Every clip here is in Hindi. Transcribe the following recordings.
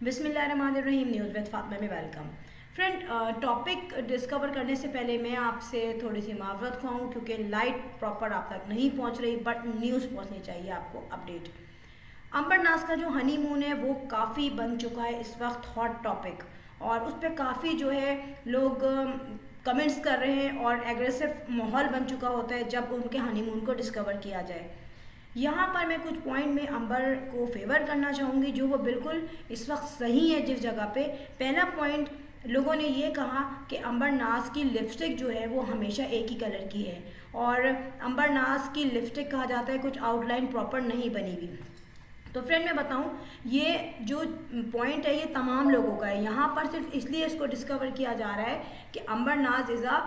बिस्मिल्लाहिर्रहमानिर्रहीम। न्यूज़ विद फातिमा में वेलकम। फ्रेंड, टॉपिक डिस्कवर करने से पहले मैं आपसे थोड़ी सी माफ़रत ख्वाऊँ क्योंकि लाइट प्रॉपर आप तक नहीं पहुंच रही, बट न्यूज़ पहुंचनी चाहिए आपको अपडेट। अंबर नाज का जो हनीमून है वो काफ़ी बन चुका है इस वक्त हॉट टॉपिक, और उस पर काफ़ी जो है लोग कमेंट्स कर रहे हैं और एग्रेसिव माहौल बन चुका होता है जब उनके हनीमून को डिस्कवर किया जाए। यहाँ पर मैं कुछ पॉइंट में अंबर को फेवर करना चाहूँगी जो वो बिल्कुल इस वक्त सही है जिस जगह पे। पहला पॉइंट, लोगों ने ये कहा कि अंबर नाज की लिपस्टिक जो है वो हमेशा एक ही कलर की है, और अंबर नाज की लिपस्टिक कहा जाता है कुछ आउटलाइन प्रॉपर नहीं बनी हुई। तो फ्रेंड मैं बताऊं, ये जो पॉइंट है ये तमाम लोगों का है। यहाँ पर सिर्फ इसलिए इसको डिस्कवर किया जा रहा है कि अंबर नाज is a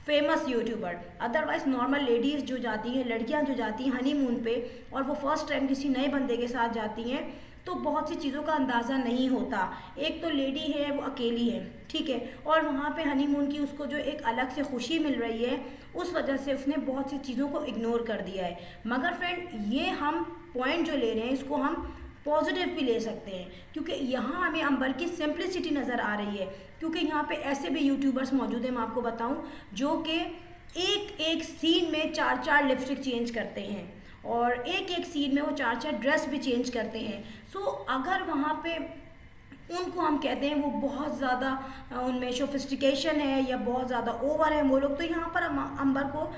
famous YouTuber. Otherwise normal ladies जो जाती हैं, लड़कियां जो जाती हैं हनीमून पे और वो फर्स्ट टाइम किसी नए बंदे के साथ जाती हैं तो बहुत सी चीज़ों का अंदाज़ा नहीं होता। एक तो लेडी है वो अकेली है, ठीक है, और वहाँ पे हनीमून की उसको जो एक अलग से खुशी मिल रही है उस वजह से उसने बहुत सी चीज़ों को इग्नोर कर दिया है। मगर फ्रेंड, ये हम पॉइंट जो ले रहे हैं इसको हम पॉजिटिव भी ले सकते हैं क्योंकि यहाँ हमें अंबर की सिंप्लिसिटी नज़र आ रही है। क्योंकि यहाँ पे ऐसे भी यूट्यूबर्स मौजूद हैं, मैं आपको बताऊँ, जो कि एक एक सीन में चार चार लिपस्टिक चेंज करते हैं और एक एक सीन में वो चार चार ड्रेस भी चेंज करते हैं। सो अगर वहाँ पे उनको हम कहते हैं वो बहुत ज़्यादा उनमें सोफिस्टिकेशन है या बहुत ज़्यादा ओवर है वो लोग, तो यहाँ पर हम अंबर को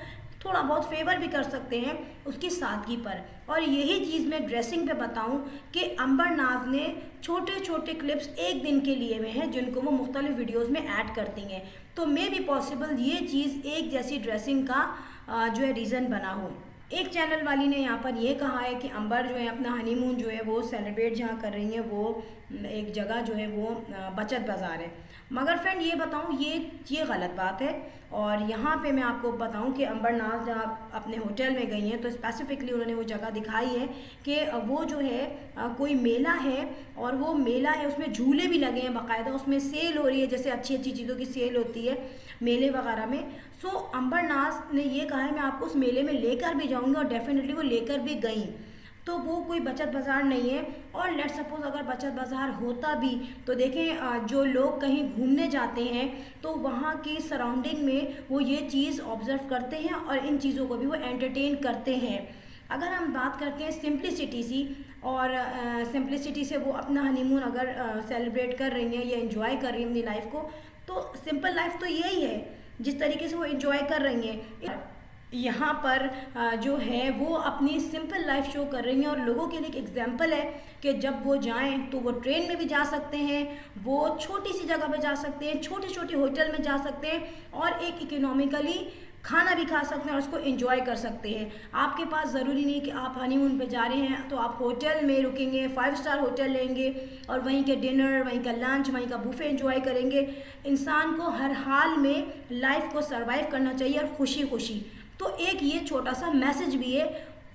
थोड़ा बहुत फेवर भी कर सकते हैं उसकी सादगी पर। और यही चीज़ मैं ड्रेसिंग पे बताऊं कि अंबर नाज ने छोटे छोटे क्लिप्स एक दिन के लिए हुए हैं जिनको वो मुख्तलिफ वीडियोस में ऐड करती हैं, तो मे भी पॉसिबल ये चीज़ एक जैसी ड्रेसिंग का जो है रीज़न बना हो। एक चैनल वाली ने यहाँ पर ये कहा है कि अंबर जो है अपना हनीमून जो है वो सेलिब्रेट जहाँ कर रही हैं वो एक जगह जो है वो बचत बाज़ार है। मगर फ्रेंड ये बताऊँ, ये गलत बात है। और यहाँ पे मैं आपको बताऊँ कि अंबर नाज जहाँ अपने होटल में गई हैं तो स्पेसिफिकली उन्होंने वो जगह दिखाई है कि वो जो है कोई मेला है और वो मेला है उसमें झूले भी लगे हैं बाकायदा, उसमें सेल हो रही है जैसे अच्छी अच्छी चीज़ों की सेल होती है मेले वगैरह में। सो अंबर नाज ने ये कहा है मैं आपको उस मेले में लेकर भी जाऊँगी, और डेफिनेटली वो लेकर भी गई। तो वो कोई बचत बाज़ार नहीं है। और लेट सपोज अगर बचत बाज़ार होता भी तो देखें, जो लोग कहीं घूमने जाते हैं तो वहाँ की सराउंडिंग में वो ये चीज़ ऑब्जर्व करते हैं और इन चीज़ों को भी वो एंटरटेन करते हैं। अगर हम बात करते हैं सिंप्लिसिटी सी, और सिंप्लिसिटी से वो अपना हनीमून अगर सेलिब्रेट कर रही हैं या इंजॉय कर रही हैं अपनी लाइफ को, तो सिंपल लाइफ तो यही है जिस तरीके से वो इंजॉय कर रही हैं। यहाँ पर जो है वो अपनी सिंपल लाइफ शो कर रही हैं और लोगों के लिए एक एग्जाम्पल है कि जब वो जाएं तो वो ट्रेन में भी जा सकते हैं, वो छोटी सी जगह पे जा सकते हैं, छोटे छोटे होटल में जा सकते हैं और एक इकोनॉमिकली खाना भी खा सकते हैं और उसको एंजॉय कर सकते हैं। आपके पास ज़रूरी नहीं कि आप हनीमून पे जा रहे हैं तो आप होटल में रुकेंगे, 5 स्टार होटल लेंगे और वहीं के डिनर, वहीं का लंच, वहीं का बुफे एंजॉय करेंगे। इंसान को हर हाल में लाइफ को सरवाइव करना चाहिए और खुशी खुशी। तो एक ये छोटा सा मैसेज भी है।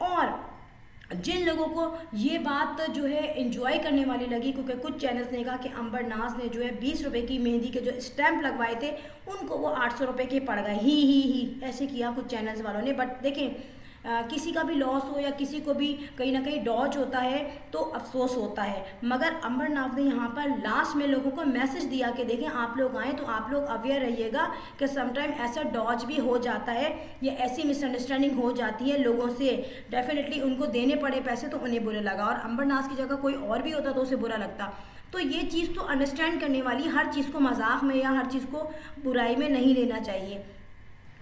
और जिन लोगों को ये बात जो है एंजॉय करने वाली लगी, क्योंकि कुछ चैनल्स ने कहा कि अंबर नाज ने जो है 20 रुपये की मेहंदी के जो स्टैंप लगवाए थे उनको वो 800 रुपये के पड़ गए, ही ऐसे किया कुछ चैनल्स वालों ने। बट देखें, किसी का भी लॉस हो या किसी को भी कहीं ना कहीं डॉज होता है तो अफसोस होता है। मगर अंबर नाज ने यहाँ पर लास्ट में लोगों को मैसेज दिया कि देखें आप लोग आएँ तो आप लोग अवेयर रहिएगा कि समटाइम ऐसा डॉज भी हो जाता है या ऐसी मिसअंडरस्टैंडिंग हो जाती है लोगों से। डेफिनेटली उनको देने पड़े पैसे तो उन्हें बुरा लगा, और अंबर नाज की जगह कोई और भी होता तो उसे बुरा लगता। तो ये चीज़ तो अंडरस्टैंड करने वाली, हर चीज़ को मजाक में या हर चीज़ को बुराई में नहीं लेना चाहिए।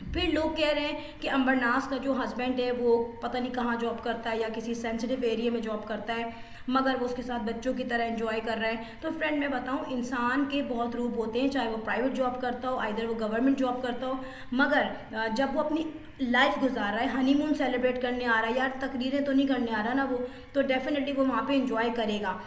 फिर लोग कह रहे हैं कि अंबर नाज का जो हस्बैंड है वो पता नहीं कहाँ जॉब करता है या किसी सेंसिटिव एरिया में जॉब करता है, मगर वो उसके साथ बच्चों की तरह एंजॉय कर रहे हैं। तो फ्रेंड मैं बताऊं, इंसान के बहुत रूप होते हैं, चाहे वो प्राइवेट जॉब करता हो, आइदर वो गवर्नमेंट जॉब करता हो, मगर जब वो अपनी लाइफ गुजार रहा है, हनीमून सेलिब्रेट करने आ रहा है, यार तकरीरें तो नहीं करने आ रहा ना वो, तो डेफिनेटली वो वहाँ पे एंजॉय करेगा।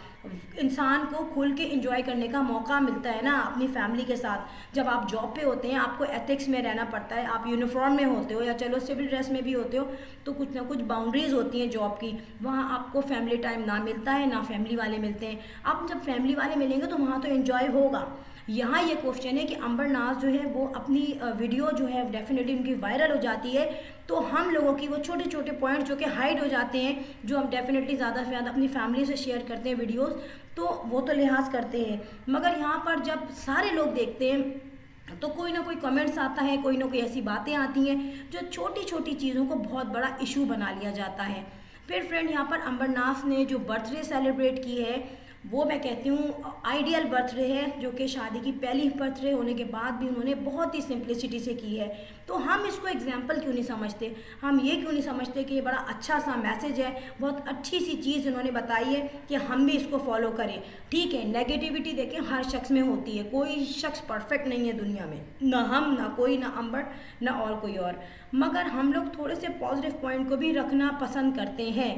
इंसान को खुल के एंजॉय करने का मौका मिलता है ना अपनी फैमिली के साथ। जब आप जॉब पे होते हैं आपको एथिक्स में रहना पड़ता है, आप यूनिफॉर्म में होते हो या चलो सिविल ड्रेस में भी होते हो, तो कुछ ना कुछ बाउंड्रीज होती हैं जॉब की, वहाँ आपको फैमिली टाइम ना मिलता मिलता है ना फैमिली वाले मिलते हैं। अब जब फैमिली वाले मिलेंगे तो वहाँ तो एंजॉय होगा। यहाँ ये क्वेश्चन है कि अंबर नाज जो है वो अपनी वीडियो जो है डेफिनेटली उनकी वायरल हो जाती है, तो हम लोगों की वो छोटे छोटे पॉइंट जो कि हाइड हो जाते हैं, जो हम डेफिनेटली ज़्यादा से ज़्यादा अपनी फैमिली से शेयर करते हैं वीडियोस, तो वो तो लिहाज करते हैं। मगर यहाँ पर जब सारे लोग देखते हैं तो कोई ना कोई कमेंट्स आता है, कोई ना कोई ऐसी बातें आती हैं जो छोटी छोटी चीज़ों को बहुत बड़ा इशू बना लिया जाता है। फिर फ्रेंड यहाँ पर अंबर नाज ने जो बर्थडे सेलिब्रेट की है वो मैं कहती हूँ आइडियल बर्थडे है, जो कि शादी की पहली बर्थडे होने के बाद भी उन्होंने बहुत ही सिंप्लिसिटी से की है। तो हम इसको एग्जाम्पल क्यों नहीं समझते, हम ये क्यों नहीं समझते कि ये बड़ा अच्छा सा मैसेज है, बहुत अच्छी सी चीज़ उन्होंने बताई है कि हम भी इसको फॉलो करें। ठीक है, नेगेटिविटी देखें हर शख्स में होती है, कोई शख्स परफेक्ट नहीं है दुनिया में, ना हम ना कोई, ना अंबर ना और कोई और, मगर हम लोग थोड़े से पॉजिटिव पॉइंट को भी रखना पसंद करते हैं।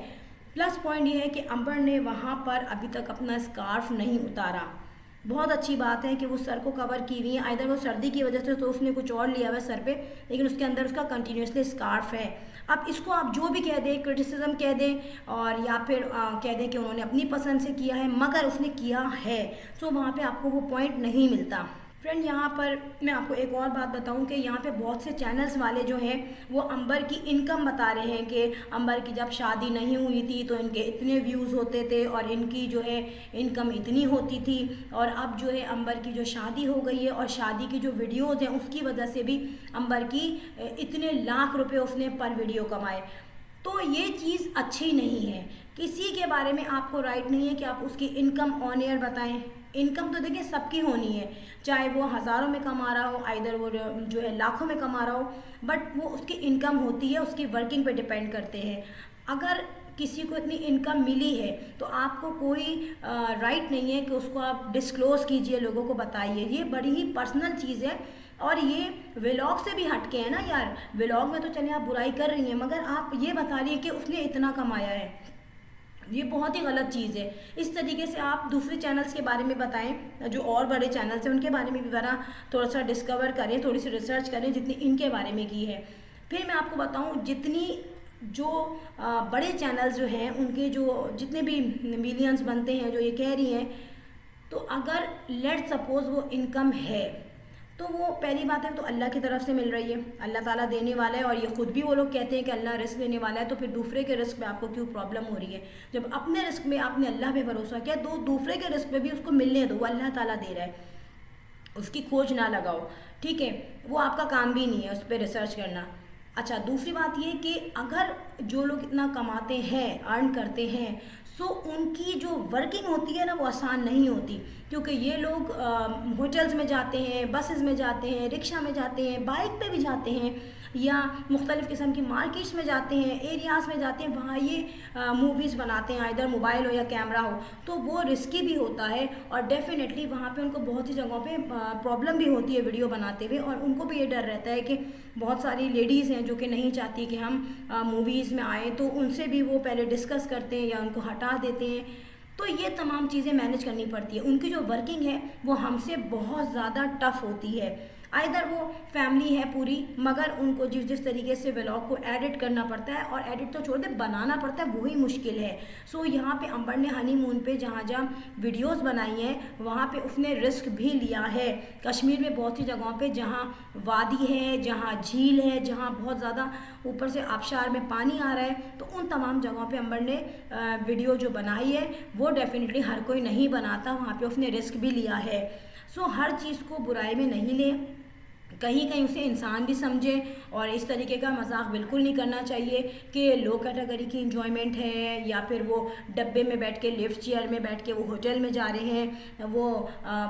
प्लस पॉइंट ये है कि अंबर ने वहाँ पर अभी तक अपना स्कार्फ नहीं उतारा। बहुत अच्छी बात है कि वो सर को कवर की हुई है, आइदर वो सर्दी की वजह से तो उसने कुछ और लिया हुआ है सर पे, लेकिन उसके अंदर उसका कंटिन्यूसली स्कार्फ है। अब इसको आप जो भी कह दें, क्रिटिसिज्म कह दें और या फिर कह दें कि उन्होंने अपनी पसंद से किया है, मगर उसने किया है, तो वहाँ पे आपको वो पॉइंट नहीं मिलता। फ्रेंड यहाँ पर मैं आपको एक और बात बताऊं कि यहाँ पे बहुत से चैनल्स वाले जो हैं वो अंबर की इनकम बता रहे हैं कि अंबर की जब शादी नहीं हुई थी तो इनके इतने व्यूज़ होते थे और इनकी जो है इनकम इतनी होती थी, और अब जो है अंबर की जो शादी हो गई है और शादी की जो वीडियोज़ हैं उसकी वजह से भी अंबर की इतने लाख रुपए उसने पर वीडियो कमाए। तो ये चीज़ अच्छी नहीं है। किसी के बारे में आपको राइट नहीं है कि आप उसकी इनकम ऑन एयर बताएं। इनकम तो देखिए सबकी होनी है, चाहे वो हज़ारों में कमा रहा हो, आइदर वो जो है लाखों में कमा रहा हो, बट वो उसकी इनकम होती है, उसकी वर्किंग पे डिपेंड करते हैं। अगर किसी को इतनी इनकम मिली है तो आपको कोई राइट नहीं है कि उसको आप डिस्क्लोज़ कीजिए, लोगों को बताइए। ये बड़ी ही पर्सनल चीज़ है और ये व्लॉग से भी हटके है ना यार। व्लॉग में तो चलिए आप बुराई कर रही हैं, मगर आप ये बता रही है कि उसने इतना कमाया है, ये बहुत ही गलत चीज़ है। इस तरीके से आप दूसरे चैनल्स के बारे में बताएं, जो और बड़े चैनल्स हैं उनके बारे में भी ज़रा थोड़ा सा डिस्कवर करें, थोड़ी सी रिसर्च करें जितनी इनके बारे में की है। फिर मैं आपको बताऊं, जितनी जो बड़े चैनल्स जो हैं उनके जो जितने भी मिलियंस बनते हैं जो ये कह रही हैं, तो अगर लेट सपोज वो इनकम है तो वो पहली बात है तो अल्लाह की तरफ से मिल रही है, अल्लाह ताला देने वाला है, और ये खुद भी वो लोग कहते हैं कि अल्लाह रिस्क देने वाला है, तो फिर दूसरे के रिस्क में आपको क्यों प्रॉब्लम हो रही है। जब अपने रिस्क में आपने अल्लाह पे भरोसा किया तो दूसरे के रिस्क में भी उसको मिलने दो, वो अल्लाह ताला दे रहा है, उसकी खोज ना लगाओ। ठीक है, वो आपका काम भी नहीं है उस पर रिसर्च करना। अच्छा, दूसरी बात ये कि अगर जो लोग इतना कमाते हैं, अर्न करते हैं, सो उनकी जो वर्किंग होती है ना वो आसान नहीं होती, क्योंकि ये लोग होटल्स में जाते हैं, बसेस में जाते हैं, रिक्शा में जाते हैं, बाइक पे भी जाते हैं, या मुख्तलिफ़ किस्म की मार्केट्स में जाते हैं, एरियाज़ में जाते हैं, वहाँ ये मूवीज़ बनाते हैं, इधर मोबाइल हो या कैमरा हो, तो वो रिस्की भी होता है और डेफिनेटली वहाँ पे उनको बहुत सी जगहों पे प्रॉब्लम भी होती है वीडियो बनाते हुए, और उनको भी ये डर रहता है कि बहुत सारी लेडीज़ हैं जो कि नहीं चाहती कि हम मूवीज़ में आए, तो उनसे भी वो पहले डिस्कस करते हैं या उनको हटा देते हैं। तो ये तमाम चीज़ें मैनेज करनी पड़ती है। उनकी जो वर्किंग है वो हमसे बहुत ज़्यादा टफ होती है। आइदर वो फैमिली है पूरी, मगर उनको जिस जिस तरीके से व्लॉग को एडिट करना पड़ता है, और एडिट तो छोड़ दे बनाना पड़ता है, वही मुश्किल है। सो यहाँ पे अंबर ने हनीमून पे जहाँ जहाँ वीडियोस बनाई हैं वहाँ पे उसने रिस्क भी लिया है। कश्मीर में बहुत सी जगहों पे जहाँ वादी है, जहाँ झील है, जहाँ बहुत ज़्यादा ऊपर से आबशार में पानी आ रहा है, तो उन तमाम जगहों पे अंबर ने वीडियो जो बनाई है वो डेफिनेटली हर कोई नहीं बनाता, वहाँ पे उसने रिस्क भी लिया है। सो हर चीज़ को बुराई में नहीं लें, कहीं कहीं उसे इंसान भी समझें, और इस तरीके का मजाक बिल्कुल नहीं करना चाहिए कि लो कैटेगरी की इंजॉयमेंट है, या फिर वो डब्बे में बैठ के, लिफ्ट चेयर में बैठ के वो होटल में जा रहे हैं, वो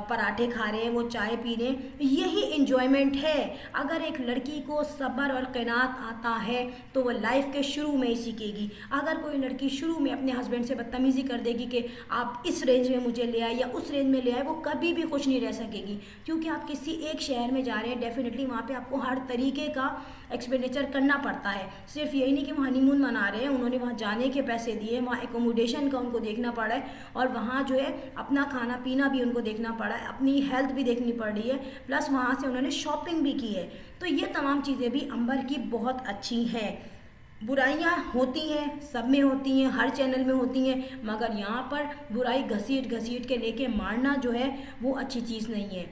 पराठे खा रहे हैं, वो चाय पी रहे हैं, यही इंजॉयमेंट है। अगर एक लड़की को सब्र और क़नात आता है तो वो लाइफ के शुरू में ही सीखेगी। अगर कोई लड़की शुरू में अपने हस्बैंड से बदतमीज़ी कर देगी कि आप इस रेंज में मुझे ले आए या उस रेंज में ले आए, वो कभी भी खुश नहीं रह सकेगी, क्योंकि आप किसी एक शहर में जा रहे हैं, डेफिनेटली वहाँ पे आपको हर तरीके का एक्सपेंडिचर करना पड़ता है। सिर्फ यही नहीं कि वो हनीमून मना रहे हैं, उन्होंने वहाँ जाने के पैसे दिए, वहाँ एकोमोडेशन का उनको देखना पड़ा है, और वहाँ जो है अपना खाना पीना भी उनको देखना पड़ा है, अपनी हेल्थ भी देखनी पड़ रही है, प्लस वहाँ से उन्होंने शॉपिंग भी की है। तो ये तमाम चीज़ें भी अंबर की बहुत अच्छी हैं। बुराइयाँ होती हैं, सब में होती हैं, हर चैनल में होती हैं, मगर यहाँ पर बुराई घसीट घसीट के लेके मारना जो है वो अच्छी चीज़ नहीं है।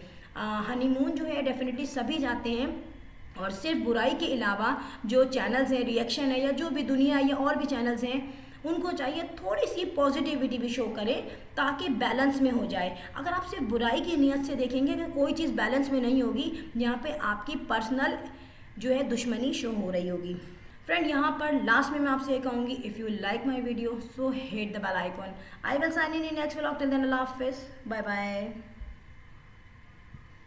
हनीमून जो है डेफिनेटली सभी जाते हैं, और सिर्फ बुराई के अलावा जो चैनल्स हैं, रिएक्शन है, या जो भी दुनिया या और भी चैनल्स हैं, उनको चाहिए थोड़ी सी पॉजिटिविटी भी शो करें ताकि बैलेंस में हो जाए। अगर आप सिर्फ बुराई की नीयत से देखेंगे कि कोई चीज़ बैलेंस में नहीं होगी, यहाँ पे आपकी पर्सनल जो है दुश्मनी शो हो रही होगी। फ्रेंड, यहाँ पर लास्ट में मैं आपसे ये कहूँगी, if you like my video so hit the bell icon. I will sign in next vlog. Till then Allah हाफिज़, बाय बाय।